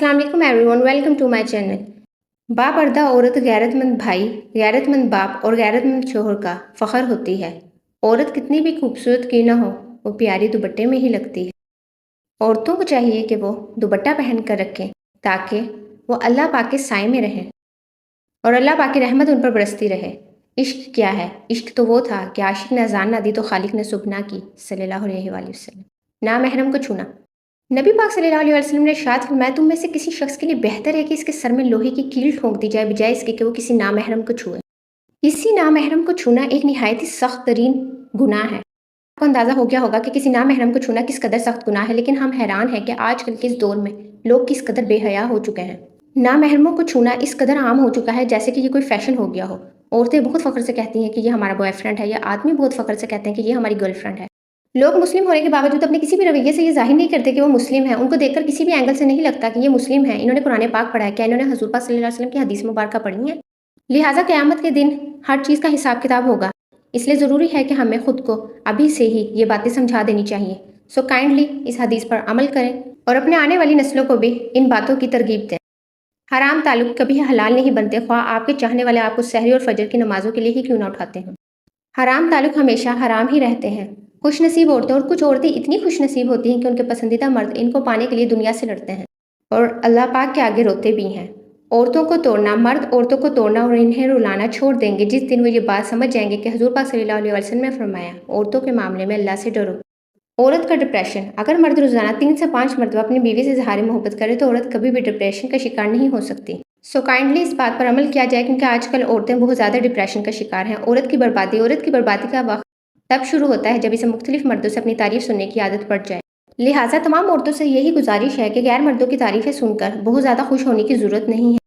अस्सलाम वालेकुम everyone, welcome to my channel. बापर्दा औरत गैरतमंद भाई, गैरतमंद बाप और गैरतमंद शोहर का फ़ख्र होती है। औरत कितनी भी खूबसूरत क्यों ना हो, वो प्यारी दुपट्टे में ही लगती है। औरतों को चाहिए कि वो दुपट्टा पहन कर रखें ताकि वो अल्लाह पाक के साए में रहें और अल्लाह पाक की रहमत उन पर बरसती रहे। इश्क क्या है? इश्क तो वो था कि आशिक ने अज़ान ना दी तो खालिक ने सुबह ना की सल्लल्लाहु अलैहि वसल्लम। ना महरम को छूना। नबी पाक सल्लल्लाहु अलैहि वसल्लम ने इरशाद फरमाया, तुम में से किसी शख्स के लिए बेहतर है कि इसके सर में लोहे की कील ठोंक दी जाए बजाय इसके कि वो किसी नामहरम को छुए। किसी नामहरम को छूना एक निहायत ही सख्त तरीन गुनाह है। आपको अंदाज़ा हो गया होगा कि किसी नामहरम को छूना किस कदर सख्त गुनाह है, लेकिन हम हैरान हैं कि आजकल के इस दौर में लोग किस कदर बेहया हो चुके हैं। नामहरमों को छूना इस कदर आम हो चुका है जैसे कि ये कोई फैशन हो गया हो। औरतें बहुत फ़ख्र से कहती हैं कि ये हमारा बॉयफ्रेंड है, या आदमी बहुत फ़ख्र से कहते हैं कि ये हमारी गर्लफ्रेंड है। लोग मुस्लिम होने के बावजूद अपने किसी भी रवैये से ये ज़ाहिर नहीं करते कि वो मुस्लिम हैं। उनको देखकर किसी भी एंगल से नहीं लगता कि ये मुस्लिम हैं। इन्होंने कुरान पाक पढ़ा है क्या? इन्होंने हज़ूर पाक सल्लल्लाहु अलैहि वसल्लम की हदीस मुबारक पढ़ी है? लिहाजा क़यामत के दिन हर चीज़ का हिसाब किताब होगा। इसलिए ज़रूरी है कि हमें खुद को अभी से ही ये बातें समझा देनी चाहिए। सो काइंडली इस हदीस पर अमल करें और अपने आने वाली नस्लों को भी इन बातों की तरगीब दें। हराम ताल्लुक़ कभी हलाल नहीं बनते, ख्वाह आपके चाहने वाले आपको सहरी और फजर की नमाज़ों के लिए ही क्यों ना उठाते हों। हराम ताल्लुक़ हमेशा हराम ही रहते हैं। खुशनसीब औरतें, और कुछ औरतें इतनी खुशनसीब होती हैं कि उनके पसंदीदा मर्द इनको पाने के लिए दुनिया से लड़ते हैं और अल्लाह पाक के आगे रोते भी हैं। औरतों को तोड़ना, मर्द औरतों को तोड़ना और इन्हें रुलाना छोड़ देंगे जिस दिन वो ये बात समझ जाएंगे कि हज़ूर पाक सल्लल्लाहु अलैहि वसल्लम ने फरमाया, औरतों के मामले में अल्लाह से डरो। औरत का डिप्रेशन। अगर मर्द रोज़ाना 3 से 5 मरतबा अपनी बीवी से इज़हार मोहब्बत करे तो औरत कभी भी डिप्रेशन का शिकार नहीं हो सकती। सो काइंडली इस बात पर अमल किया जाए, क्योंकि आजकल औरतें बहुत ज़्यादा डिप्रेशन का शिकार हैं। औरत की बर्बादी का वक्त तब शुरू होता है जब इसे मुख्तलिफ मर्दों से अपनी तारीफ़ सुनने की आदत पड़ जाए। लिहाजा तमाम औरतों से यही गुजारिश है कि गैर मर्दों की तारीफ़ें सुनकर बहुत ज़्यादा खुश होने की ज़रूरत नहीं है।